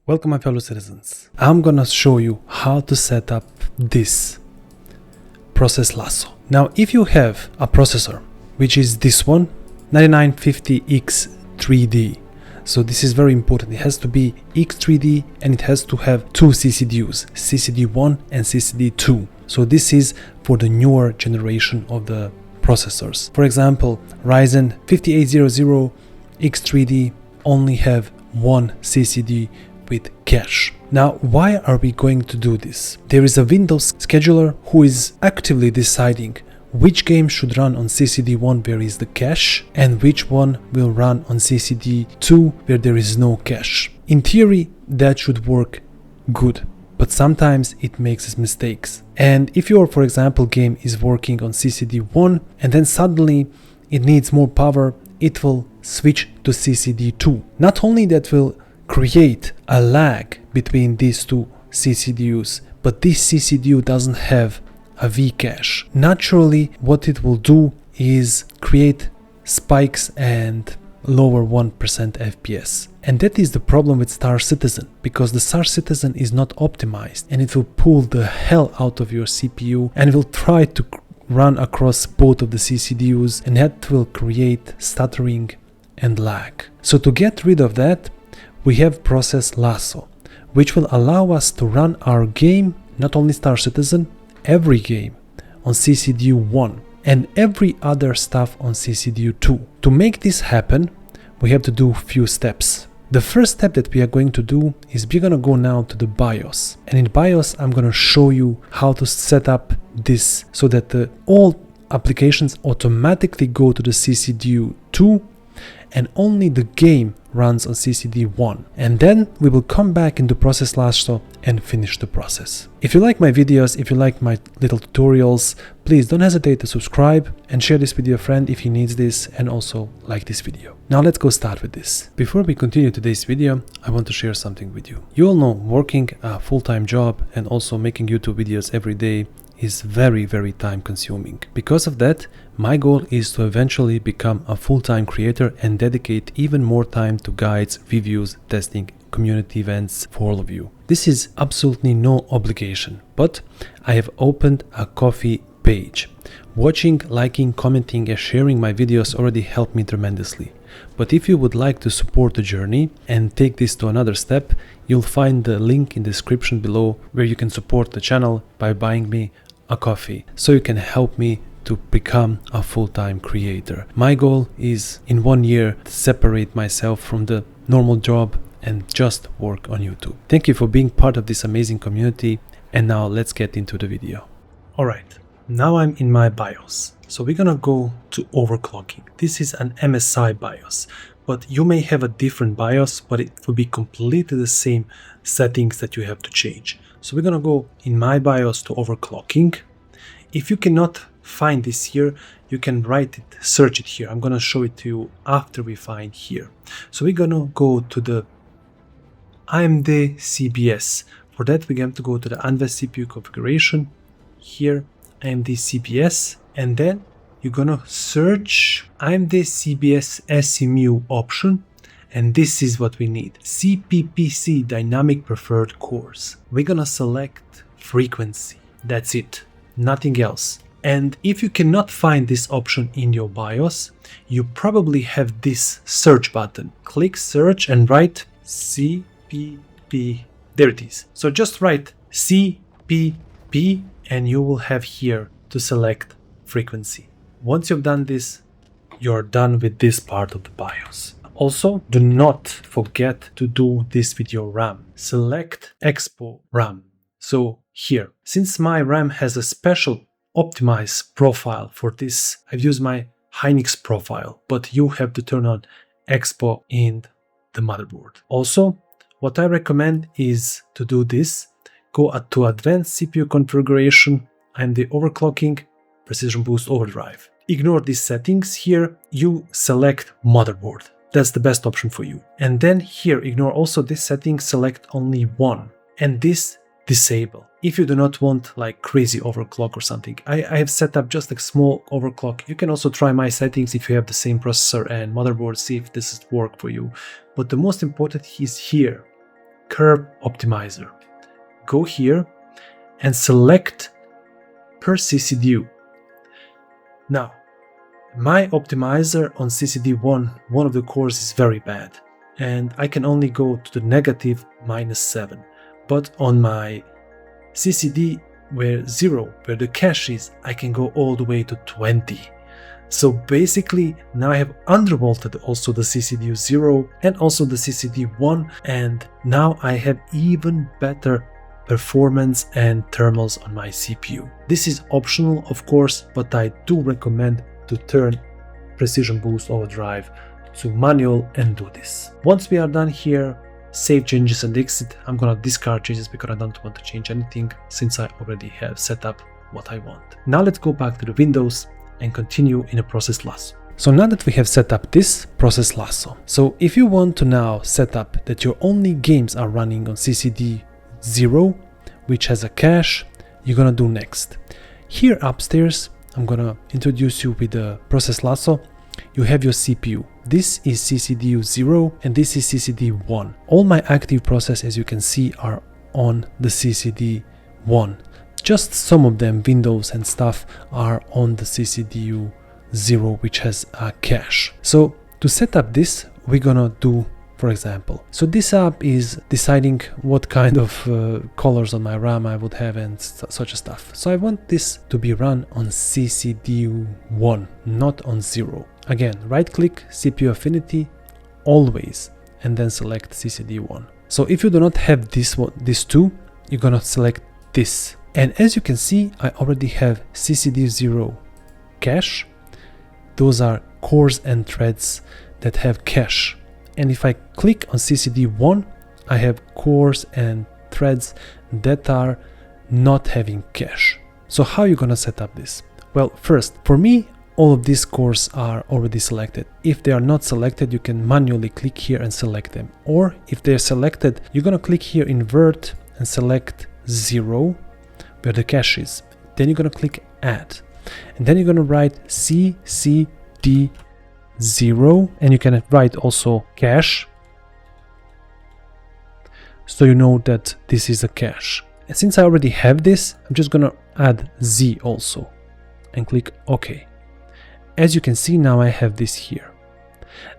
Welcome my fellow citizens. I'm gonna show you how to set up this Process Lasso. Now if you have a processor, which is this one, 9950X3D, so this is very important. It has to be X3D and it has to have two CCDUs, CCD1 and CCD2. So this is for the newer generation of the processors. For example, Ryzen 5800 X3D only have one CCD with cache. Now, why are we going to do this? There is a Windows scheduler who is actively deciding which game should run on CCD1 where is the cache and which one will run on CCD2 where there is no cache. In theory, that should work good, but sometimes it makes mistakes. And if your, for example, game is working on CCD1 and then suddenly it needs more power, it will switch to CCD2. Not only that will create a lag between these two CCDUs, but this CCDU doesn't have a V-cache. Naturally, what it will do is create spikes and lower 1% FPS. And that is the problem with Star Citizen, because the Star Citizen is not optimized and it will pull the hell out of your CPU and will try to run across both of the CCDUs, and that will create stuttering and lag. So to get rid of that, we have Process Lasso, which will allow us to run our game, not only Star Citizen, every game on CCDU1 and every other stuff on CCDU2. To make this happen, we have to do a few steps. The first step that we are going to do is we're going to go now to the BIOS. And in BIOS, I'm going to show you how to set up this so that all applications automatically go to the CCDU2 and only the game runs on CCD1. And then we will come back into Process Lasso and finish the process. If you like my videos, if you like my little tutorials, please don't hesitate to subscribe and share this with your friend if he needs this, and also like this video. Now let's go start with this. Before we continue today's video, I want to share something with you. You all know working a full-time job and also making YouTube videos every day is very time consuming. Because of that, my goal is to eventually become a full-time creator and dedicate even more time to guides, reviews, testing, community events for all of you. This is absolutely no obligation, but I have opened a Ko-fi page. Watching, liking, commenting and sharing my videos already helped me tremendously. But if you would like to support the journey and take this to another step, you'll find the link in the description below where you can support the channel by buying me a coffee, so you can help me to become a full-time creator. My goal is in 1 year to separate myself from the normal job and just work on YouTube. Thank you for being part of this amazing community, and now let's get into the video. Alright, now I'm in my BIOS. So we're gonna go to overclocking. This is an MSI BIOS, but you may have a different BIOS, but it will be completely the same settings that you have to change. So we're gonna go in my BIOS to overclocking. If you cannot find this here, you can write it, search it here. I'm gonna show it to you after we find here. So we're gonna go to the AMD CBS. For that, we have to go to the Advanced CPU configuration, here, AMD CBS, and then you're gonna search AMD CBS SMU option, and this is what we need. CPPC Dynamic Preferred Cores. We're gonna select frequency. That's it, nothing else. And if you cannot find this option in your BIOS, you probably have this search button. Click search and write CPP. There it is. So just write CPP and you will have here to select frequency. Once you've done this, you're done with this part of the BIOS. Also, do not forget to do this with your RAM. Select Expo RAM. So here, since my RAM has a special optimized profile for this, I've used my Hynix profile, but you have to turn on Expo in the motherboard. Also, what I recommend is to do this. Go to Advanced CPU configuration and the overclocking, Precision Boost Overdrive. Ignore these settings here, you select motherboard. That's the best option for you. And then here, ignore also this setting, select only one. And this disable. If you do not want like crazy overclock or something, I have set up just a small overclock. You can also try my settings if you have the same processor and motherboard, see if this works for you. But the most important is here. curve optimizer. Go here and select per CCDU. Now, my optimizer on CCD1, one of the cores is very bad, and I can only go to the negative -7. But on my CCD where the cache is, I can go all the way to 20. So basically, now I have undervolted also the CCDU 0 and also the CCD1, and now I have even better performance and thermals on my CPU. This is optional, of course, but I do recommend to turn Precision Boost Overdrive to manual and do this. Once we are done here, save changes and exit. I'm gonna discard changes because I don't want to change anything since I already have set up what I want. Now let's go back to the Windows and continue in a Process Lasso. So now that we have set up this Process Lasso, so if you want to now set up that your only games are running on CCD 0, which has a cache, you're gonna do next. Here upstairs, I'm gonna introduce you with the Process Lasso. You have your CPU. This is CCDU 0 and this is CCD 1. All my active processes, as you can see, are on the CCD 1. Just some of them, Windows and stuff, are on the CCDU 0, which has a cache. So to set up this, we're gonna do, for example, so this app is deciding what kind of colors on my RAM I would have and such stuff. So I want this to be run on CCDU 1, not on 0. Again, right click, CPU affinity, always, and then select CCD1. So if you do not have these two, you're gonna select this. And as you can see, I already have CCD0 cache. Those are cores and threads that have cache. And if I click on CCD1, I have cores and threads that are not having cache. So how are you gonna set up this? Well, first, for me, all of these cores are already selected. If they are not selected, you can manually click here and select them. Or if they're selected, you're gonna click here, invert, and select 0, where the cache is. Then you're gonna click add. And then you're gonna write CCD 0, and you can write also cache, so you know that this is a cache. And since I already have this, I'm just gonna add Z also and click OK. As you can see, now I have this here.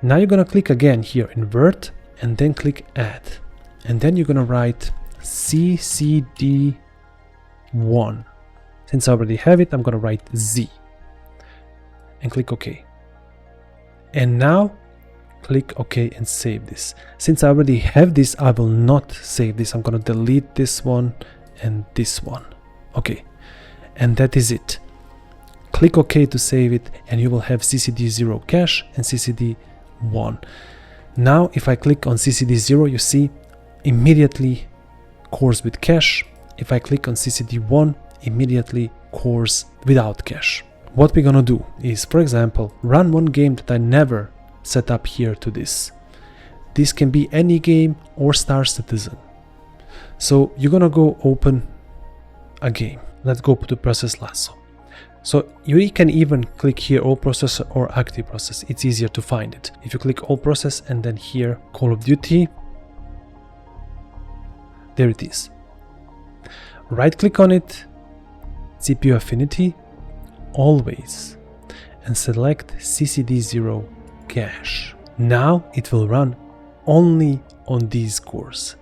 Now you're gonna click again here, invert, and then click add, and then you're gonna write CCD1. Since I already have it, I'm gonna write Z and click OK. And now click OK and save this. Since I already have this, I will not save this. I'm gonna delete this one and this one. Okay, and that is it. Click OK to save it, and you will have CCD0 cache and CCD1. Now if I click on CCD0, you see immediately cores with cache. If I click on CCD1, immediately cores without cache. What we're gonna do is, for example, run one game that I never set up here to this. This can be any game or Star Citizen. So you're gonna go open a game. Let's go to Process Lasso. So you can even click here all process or active process. It's easier to find it. If you click all process and then here Call of Duty, there it is. Right click on it, CPU affinity, always, and select CCD0 cache. Now it will run only on these cores.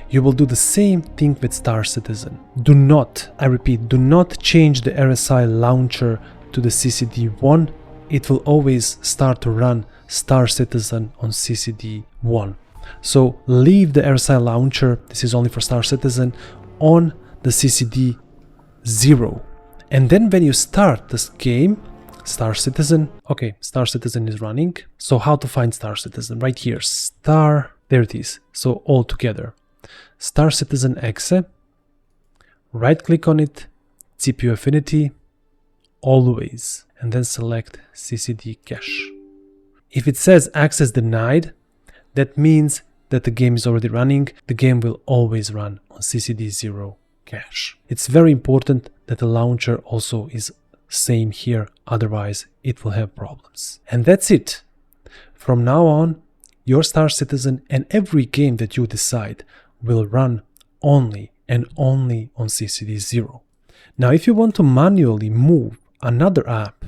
You will do the same thing with Star Citizen. Do not, I repeat, do not change the RSI launcher to the CCD1. It will always start to run Star Citizen on CCD1. So leave the RSI launcher, this is only for Star Citizen, on the CCD0. And then when you start this game, Star Citizen, okay, Star Citizen is running. So how to find Star Citizen? Right here, Star, there it is. So all together, Star Citizen exe, right click on it, CPU affinity, always, and then select CCD cache. If it says access denied, that means that the game is already running. The game will always run on CCD0 cache. It's very important that the launcher also is same here, otherwise it will have problems. And that's it. From now on, your Star Citizen and every game that you decide will run only and only on CCD0. Now, if you want to manually move another app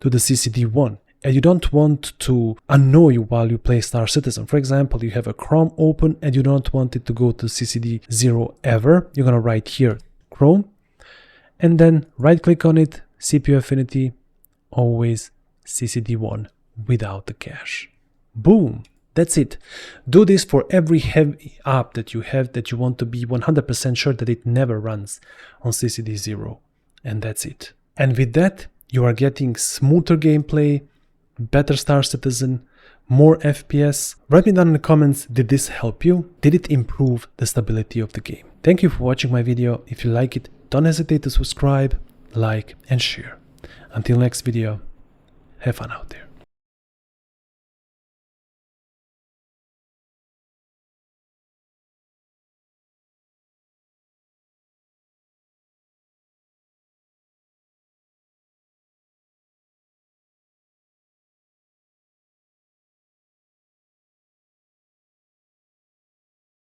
to the CCD1 and you don't want to annoy you while you play Star Citizen, for example, you have a Chrome open and you don't want it to go to CCD0 ever, you're gonna write here Chrome and then right click on it, CPU Affinity, always CCD1 without the cache. Boom! That's it. Do this for every heavy app that you have that you want to be 100% sure that it never runs on CCD0. And that's it. And with that, you are getting smoother gameplay, better Star Citizen, more FPS. Write me down in the comments, did this help you? Did it improve the stability of the game? Thank you for watching my video. If you like it, don't hesitate to subscribe, like, and share. Until next video, have fun out there.